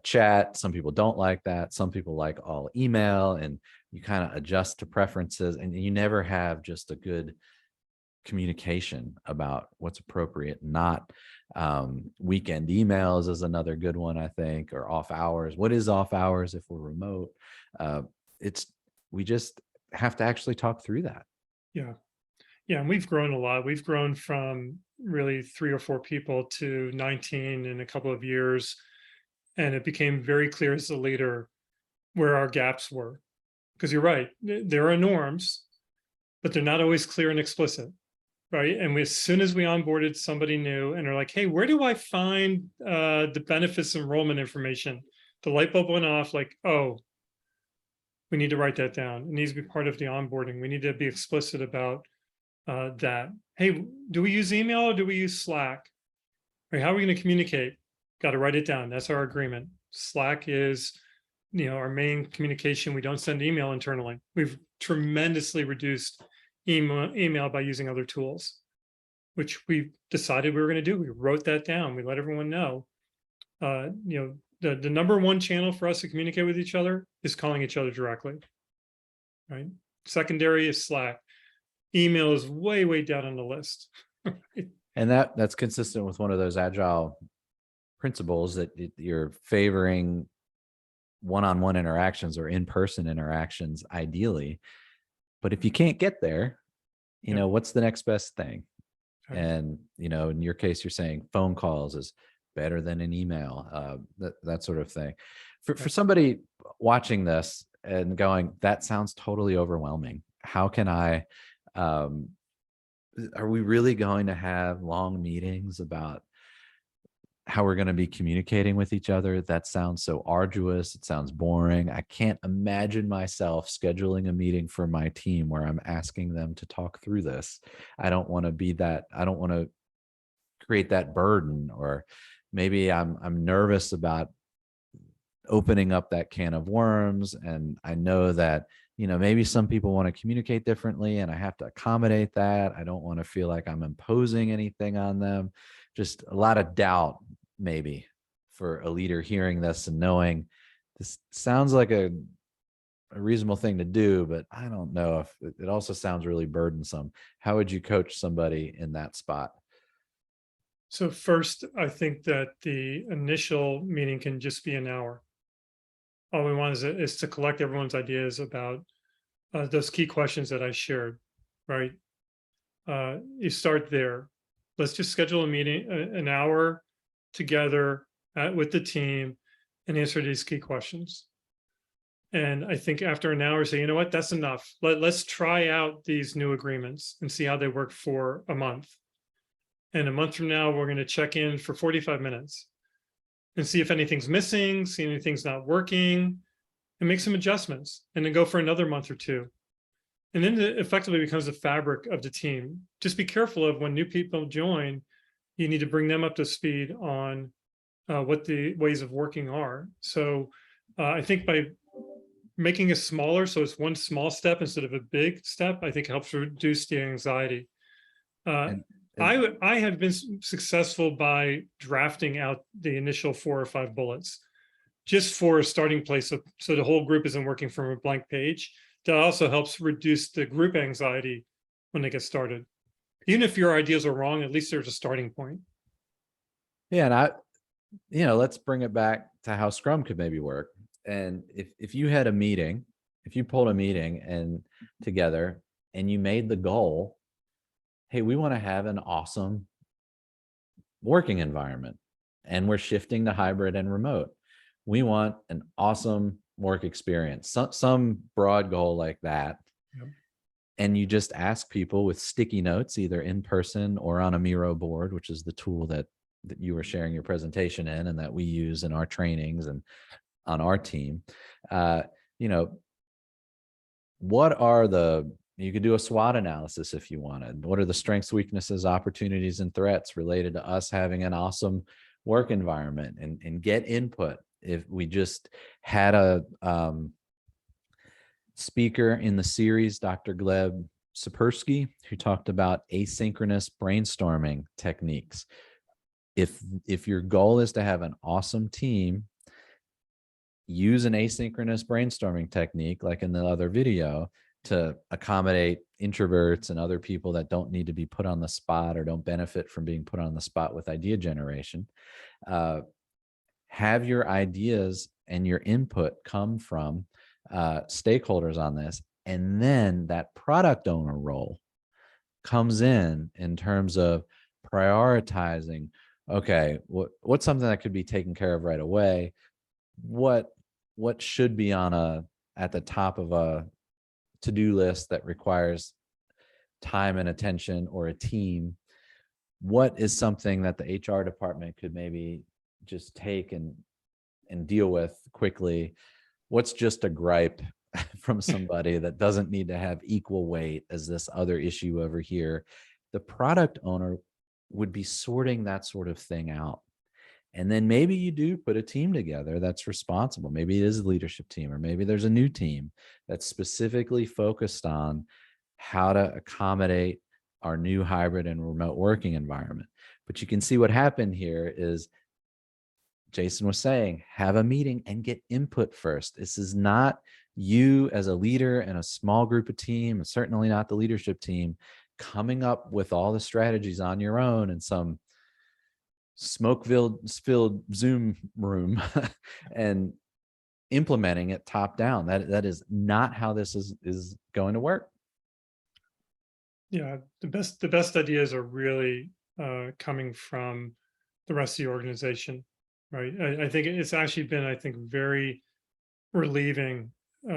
chat. Some people don't like that. Some people like all email, and you kind of adjust to preferences, and you never have just a good communication about what's appropriate. Not weekend emails is another good one, I think, or off hours. What is off hours if we're remote? uh, it's we just have to actually talk through that. Yeah. Yeah. And we've grown a lot. We've grown from really 3 or 4 people to 19 in a couple of years. And it became very clear as a leader where our gaps were. Because you're right, there are norms, but they're not always clear and explicit. Right. And as soon as we onboarded somebody new and are like, hey, where do I find the benefits enrollment information? The light bulb went off like, oh, we need to write that down. It needs to be part of the onboarding. We need to be explicit about that. Hey, do we use email or do we use Slack? Right, how are we going to communicate? Got to write it down. That's our agreement. Slack is, our main communication. We don't send email internally. We've tremendously reduced email by using other tools, which we decided we were going to do. We wrote that down. We let everyone know. The number one channel for us to communicate with each other is calling each other directly. Right. Secondary is Slack. Email is way, way down on the list. And that's consistent with one of those agile principles that you're favoring one-on-one interactions or in-person interactions ideally. But if you can't get there, what's the next best thing? Right. And, in your case, you're saying phone calls is better than an email, that sort of thing. For somebody watching this and going, that sounds totally overwhelming. How can I, are we really going to have long meetings about how we're going to be communicating with each other? That sounds so arduous. It sounds boring. I can't imagine myself scheduling a meeting for my team where I'm asking them to talk through this. I don't want to be that. I don't want to create that burden, or maybe I'm nervous about opening up that can of worms. And I know that, maybe some people want to communicate differently and I have to accommodate that. I don't want to feel like I'm imposing anything on them. Just a lot of doubt, maybe, for a leader hearing this and knowing this sounds like a reasonable thing to do, but I don't know if it also sounds really burdensome. How would you coach somebody in that spot? So first, I think that the initial meeting can just be an hour. All we want is to collect everyone's ideas about those key questions that I shared, right? You start there. Let's just schedule a meeting, an hour together with the team and answer these key questions. And I think after an hour, say, you know what, that's enough. Let's try out these new agreements and see how they work for a month. And a month from now, we're going to check in for 45 minutes and see if anything's missing, see if anything's not working, and make some adjustments, and then go for another month or two. And then it effectively becomes the fabric of the team. Just be careful of when new people join, you need to bring them up to speed on what the ways of working are. So I think by making it smaller, so it's one small step instead of a big step, I think helps reduce the anxiety. I have been successful by drafting out the initial 4 or 5 bullets, just for a starting place, so the whole group isn't working from a blank page. That also helps reduce the group anxiety when they get started. Even if your ideas are wrong, at least there's a starting point. Yeah, and let's bring it back to how Scrum could maybe work. And if you had a meeting, if you pulled a meeting and together and you made the goal, hey, we want to have an awesome working environment and we're shifting to hybrid and remote. We want an awesome work experience, some broad goal like that. Yep. And you just ask people with sticky notes, either in person or on a Miro board, which is the tool that you were sharing your presentation in and that we use in our trainings and on our team. What are you could do a SWOT analysis if you wanted. What are the strengths, weaknesses, opportunities, and threats related to us having an awesome work environment, and get input. If we just had a speaker in the series, Dr. Gleb Sapersky, who talked about asynchronous brainstorming techniques. If your goal is to have an awesome team, use an asynchronous brainstorming technique like in the other video to accommodate introverts and other people that don't need to be put on the spot or don't benefit from being put on the spot with idea generation. Have your ideas and your input come from stakeholders on this, and then that product owner role comes in terms of prioritizing, okay, what's something that could be taken care of right away, what should be on at the top of a to-do list that requires time and attention, or a team, what is something that the HR department could maybe just take and deal with quickly, what's just a gripe from somebody that doesn't need to have equal weight as this other issue over here. The product owner would be sorting that sort of thing out. And then maybe you do put a team together that's responsible. Maybe it is a leadership team, or maybe there's a new team that's specifically focused on how to accommodate our new hybrid and remote working environment. But you can see what happened here is Jason was saying, have a meeting and get input first. This is not you as a leader and a small group of team, and certainly not the leadership team, coming up with all the strategies on your own in some smoke-filled Zoom room and implementing it top down. That is not how this is going to work. Yeah, the best ideas are really coming from the rest of the organization, right? I think it's actually been, I think, very relieving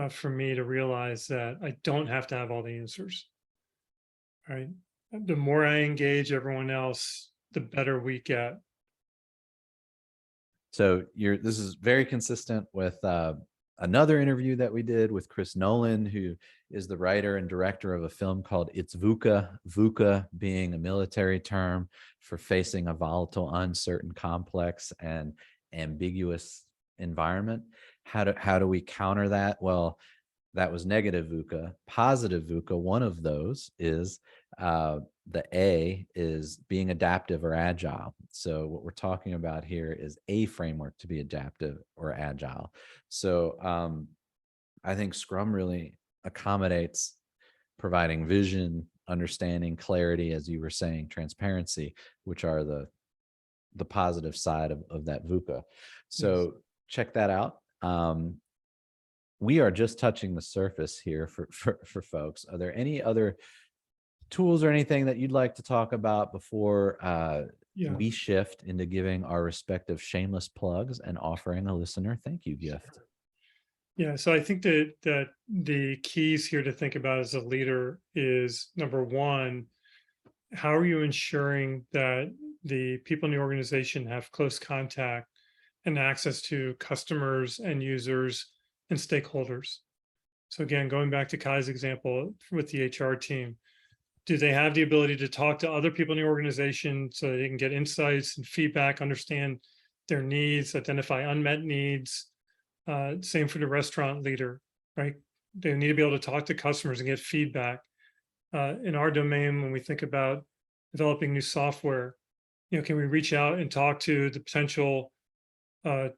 for me to realize that I don't have to have all the answers, right? The more I engage everyone else, the better we get. So this is very consistent with another interview that we did with Chris Nolan, who is the writer and director of a film called It's VUCA, VUCA being a military term for facing a volatile, uncertain, complex, and ambiguous environment. How do we counter that? Well, that was negative VUCA. Positive VUCA, one of those is the A is being adaptive or agile. So what we're talking about here is a framework to be adaptive or agile. So I think Scrum really accommodates providing vision, understanding, clarity, as you were saying, transparency, which are the positive side of that VUCA. So yes, check that out. We are just touching the surface here for folks. Are there any other tools or anything that you'd like to talk about before we shift into giving our respective shameless plugs and offering a listener thank you gift? Yeah, so I think that the keys here to think about as a leader is, number one, how are you ensuring that the people in the organization have close contact and access to customers and users and stakeholders? So again, going back to Kai's example with the HR team, do they have the ability to talk to other people in the organization so they can get insights and feedback, understand their needs, identify unmet needs? Same for the restaurant leader, right? They need to be able to talk to customers and get feedback. In our domain, when we think about developing new software, can we reach out and talk to the potential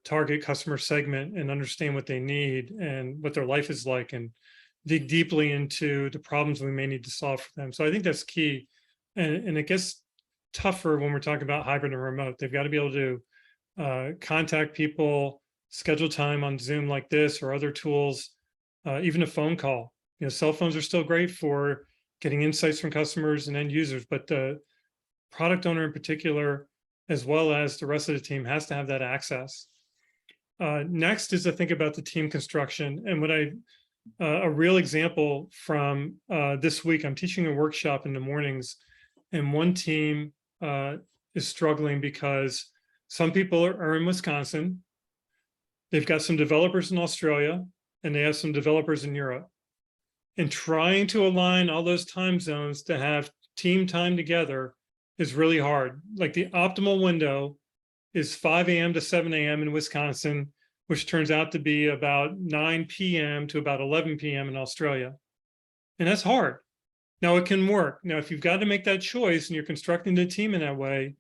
target customer segment and understand what they need and what their life is like, and dig deeply into the problems we may need to solve for them? So I think that's key. And it gets tougher when we're talking about hybrid and remote. They've got to be able to contact people, schedule time on Zoom like this or other tools, even a phone call. Cell phones are still great for getting insights from customers and end users, but the product owner in particular, as well as the rest of the team, has to have that access. Next is to think about the team construction. And a real example from this week, I'm teaching a workshop in the mornings, and one team is struggling because some people are in Wisconsin. They've got some developers in Australia, and they have some developers in Europe. And trying to align all those time zones to have team time together is really hard. Like, the optimal window is 5 a.m. to 7 a.m. in Wisconsin, which turns out to be about 9 p.m. to about 11 p.m. in Australia. And that's hard. Now, it can work. Now, if you've got to make that choice and you're constructing the team in that way,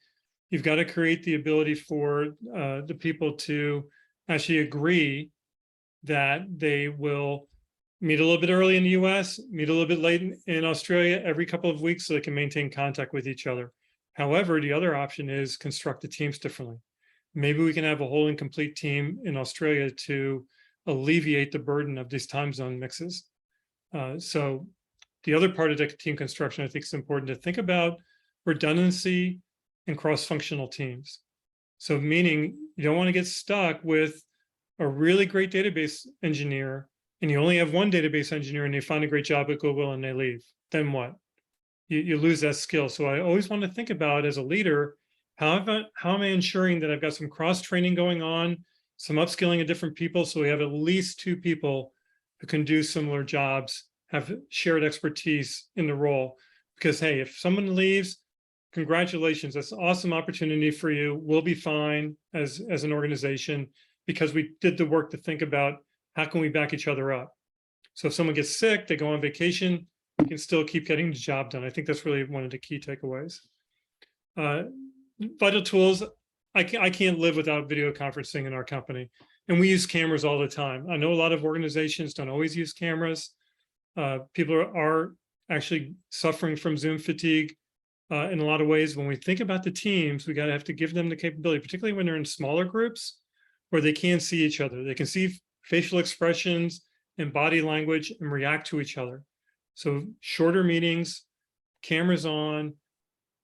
you've got to create the ability for the people to actually agree that they will meet a little bit early in the US, meet a little bit late in Australia every couple of weeks so they can maintain contact with each other. However, the other option is construct the teams differently. Maybe we can have a whole and complete team in Australia to alleviate the burden of these time zone mixes. So the other part of the team construction, I think is important to think about redundancy and cross-functional teams. So meaning you don't want to get stuck with a really great database engineer and you only have one database engineer and they find a great job at Google and they leave. Then what? You lose that skill. So I always want to think about as a leader, how am I ensuring that I've got some cross-training going on, some upskilling of different people, so we have at least two people who can do similar jobs, have shared expertise in the role. Because hey, if someone leaves, congratulations, that's an awesome opportunity for you. We'll be fine as an organization because we did the work to think about how can we back each other up. So if someone gets sick, they go on vacation, we can still keep getting the job done. I think that's really one of the key takeaways. Vital tools, I can't live without video conferencing in our company. And we use cameras all the time. I know a lot of organizations don't always use cameras. People are actually suffering from Zoom fatigue in a lot of ways. When we think about the teams, we have to give them the capability, particularly when they're in smaller groups where they can see each other. They can see facial expressions and body language and react to each other. So shorter meetings, cameras on,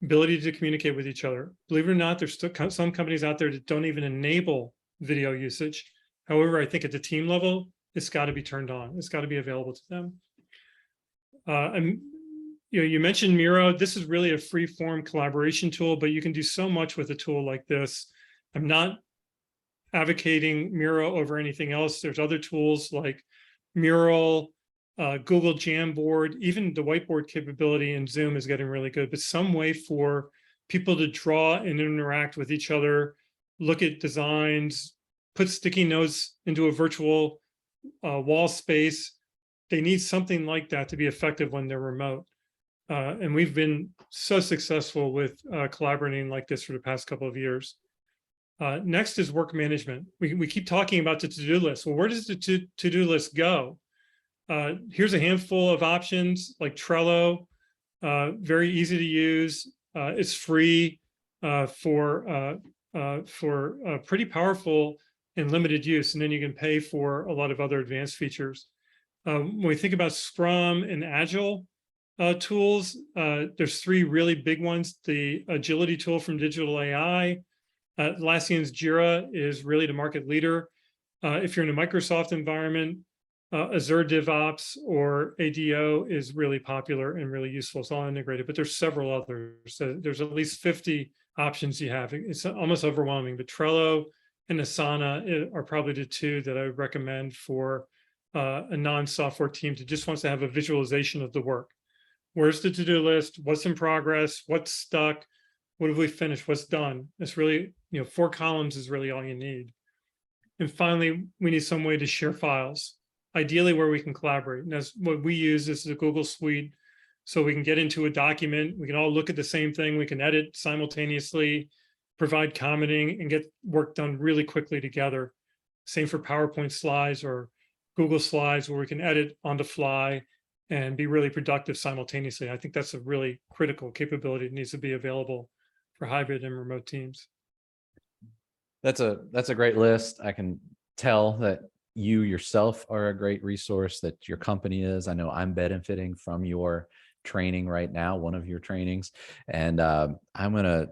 ability to communicate with each other. Believe it or not, there's still some companies out there that don't even enable video usage. However, I think at the team level, it's got to be turned on. It's got to be available to them. And you mentioned Miro. This is really a free form collaboration tool, but you can do so much with a tool like this. I'm not advocating Miro over anything else. There's other tools like Mural, Google Jamboard, even the whiteboard capability in Zoom is getting really good, but some way for people to draw and interact with each other, look at designs, put sticky notes into a virtual wall space. They need something like that to be effective when they're remote. And we've been so successful with collaborating like this for the past couple of years. Next is work management. We keep talking about the to-do list. Well, where does the to-do list go? Here's a handful of options like Trello, very easy to use. It's free for pretty powerful and limited use. And then you can pay for a lot of other advanced features. When we think about Scrum and Agile tools, there's three really big ones. The agility tool from Digital AI, Atlassian's Jira is really the market leader. If you're in a Microsoft environment, Azure DevOps or ADO is really popular and really useful. It's all integrated, but there's several others. So there's at least 50 options you have. It's almost overwhelming, but Trello and Asana are probably the two that I would recommend for a non-software team that just wants to have a visualization of the work. Where's the to-do list? What's in progress? What's stuck? What have we finished? What's done? It's really, 4 columns is really all you need. And finally, we need some way to share files, ideally where we can collaborate. And that's what we use. This is a Google Suite. So we can get into a document. We can all look at the same thing. We can edit simultaneously, provide commenting, and get work done really quickly together. Same for PowerPoint slides or Google Slides, where we can edit on the fly and be really productive simultaneously. I think that's a really critical capability that needs to be available for hybrid and remote teams. That's a great list. I can tell that you yourself are a great resource, that your company is. I know I'm benefiting from your training right now, one of your trainings. And I'm going to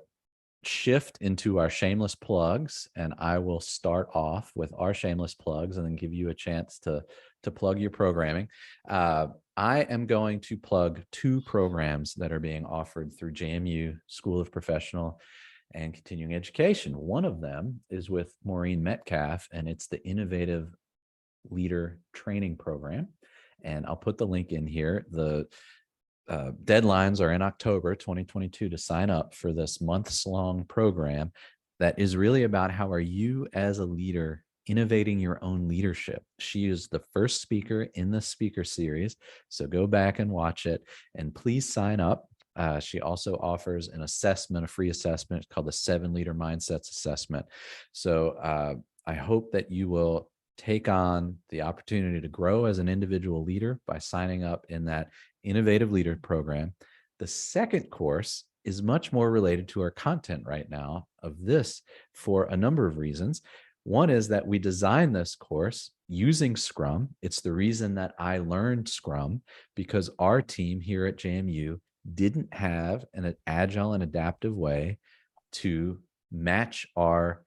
shift into our shameless plugs, and I will start off with our shameless plugs and then give you a chance to plug your programming. I am going to plug 2 programs that are being offered through JMU School of Professional and Continuing Education. One of them is with Maureen Metcalf, and it's the Innovative Leader Training Program. And I'll put the link in here. The deadlines are in October 2022 to sign up for this months-long program that is really about how are you as a leader innovating your own leadership. She is the first speaker in the speaker series, so go back and watch it, and please sign up. She also offers an assessment, a free assessment called the 7 Leader Mindsets Assessment. So I hope that you will take on the opportunity to grow as an individual leader by signing up in that innovative leader program. The second course is much more related to our content right now of this for a number of reasons. One is that we designed this course using Scrum. It's the reason that I learned Scrum, because our team here at JMU didn't have an agile and adaptive way to match our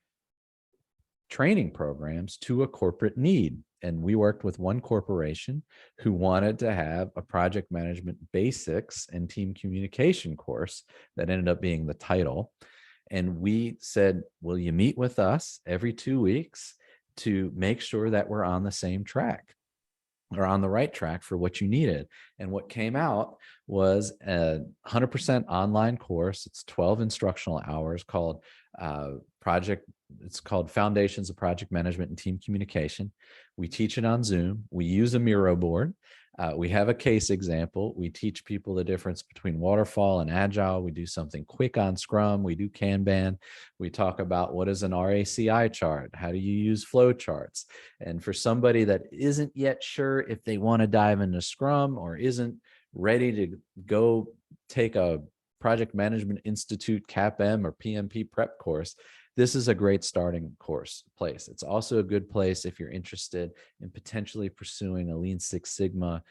training programs to a corporate need. And we worked with one corporation who wanted to have a project management basics and team communication course that ended up being the title. And we said, will you meet with us every 2 weeks to make sure that we're on the same track, or on the right track for what you needed? And what came out was a 100% online course. It's 12 instructional hours called it's called Foundations of Project Management and Team Communication. We teach it on Zoom. We use a Miro board. We have a case example. We teach people the difference between waterfall and agile. We do something quick on Scrum. We do Kanban. We talk about what is an RACI chart. How do you use flow charts? And for somebody that isn't yet sure if they want to dive into Scrum, or isn't ready to go take a Project Management Institute CAPM or PMP prep course, this is a great starting place. It's also a good place if you're interested in potentially pursuing a Lean Six Sigma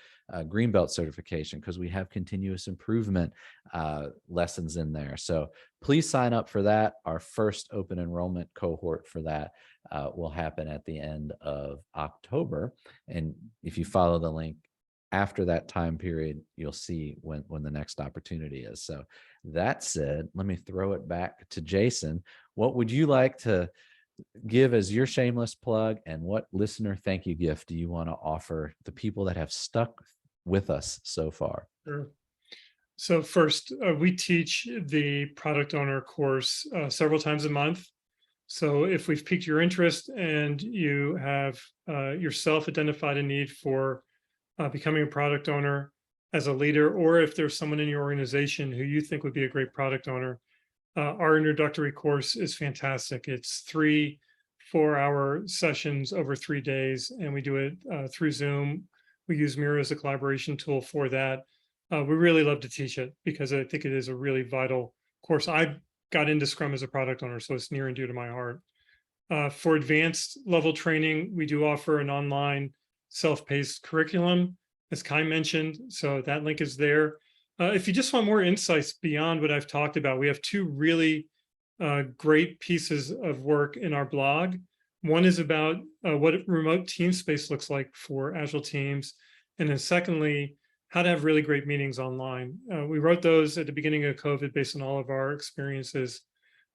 Green Belt certification, because we have continuous improvement lessons in there. So please sign up for that. Our first open enrollment cohort for that will happen at the end of October. And if you follow the link after that time period, you'll see when the next opportunity is. So that said, let me throw it back to Jason. What would you like to give as your shameless plug, and what listener thank you gift do you want to offer the people that have stuck with us so far? Sure. So first, we teach the product owner course several times a month. So if we've piqued your interest and you have yourself identified a need for becoming a product owner as a leader, or if there's someone in your organization who you think would be a great product owner, our introductory course is fantastic. It's 3 4-hour sessions over 3 days, and we do it through Zoom. We use Miro as a collaboration tool for that. We really love to teach it because I think it is a really vital course. I got into Scrum as a product owner, so it's near and dear to my heart. For advanced level training, we do offer an online self-paced curriculum, as Kai mentioned, so that link is there. If you just want more insights beyond what I've talked about, we have 2 really great pieces of work in our blog. One is about what remote team space looks like for Agile teams. And then secondly, how to have really great meetings online. We wrote those at the beginning of COVID based on all of our experiences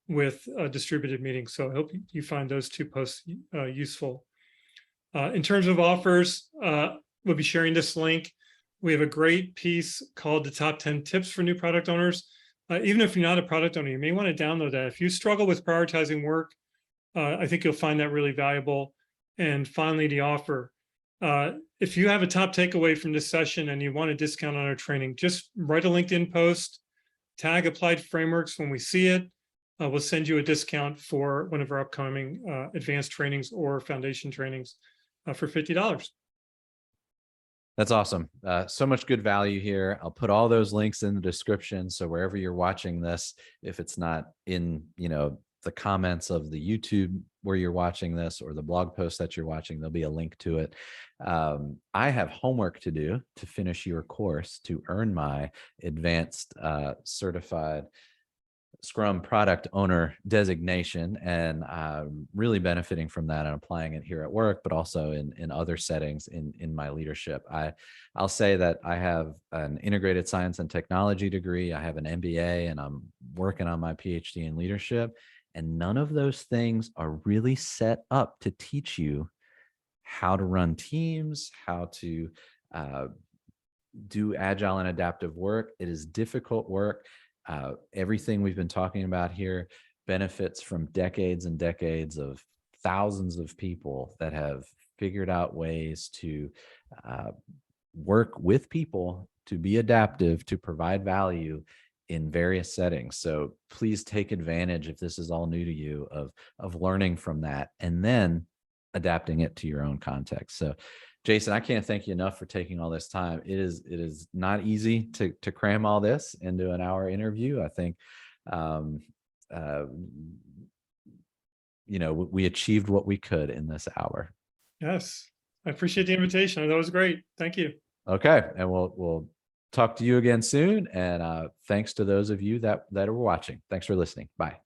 with distributed meetings. So I hope you find those 2 posts useful. In terms of offers, we'll be sharing this link. We have a great piece called the top 10 tips for new product owners. Even if you're not a product owner, you may want to download that. If you struggle with prioritizing work, I think you'll find that really valuable. And finally, the offer. If you have a top takeaway from this session and you want a discount on our training, just write a LinkedIn post, tag Applied Frameworks when we see it. We'll send you a discount for one of our upcoming advanced trainings or foundation trainings for $50. That's awesome. So much good value here. I'll put all those links in the description. So wherever you're watching this, if it's not in, the comments of the YouTube where you're watching this, or the blog post that you're watching, there'll be a link to it. I have homework to do to finish your course to earn my advanced certified Scrum product owner designation, and really benefiting from that and applying it here at work, but also in other settings in my leadership. I'll say that I have an integrated science and technology degree. I have an MBA, and I'm working on my PhD in leadership. And none of those things are really set up to teach you how to run teams, how to do agile and adaptive work. It is difficult work. Everything we've been talking about here benefits from decades and decades of thousands of people that have figured out ways to work with people, to be adaptive, to provide value in various settings. So please take advantage, if this is all new to you, of learning from that. And then adapting it to your own context. So Jason, I can't thank you enough for taking all this time. It is not easy to cram all this into an hour interview. I think um, uh, we achieved what we could in this hour. Yes. I appreciate the invitation. That was great. Thank you. Okay, and we'll talk to you again soon. And thanks to those of you that are watching. Thanks for listening. Bye.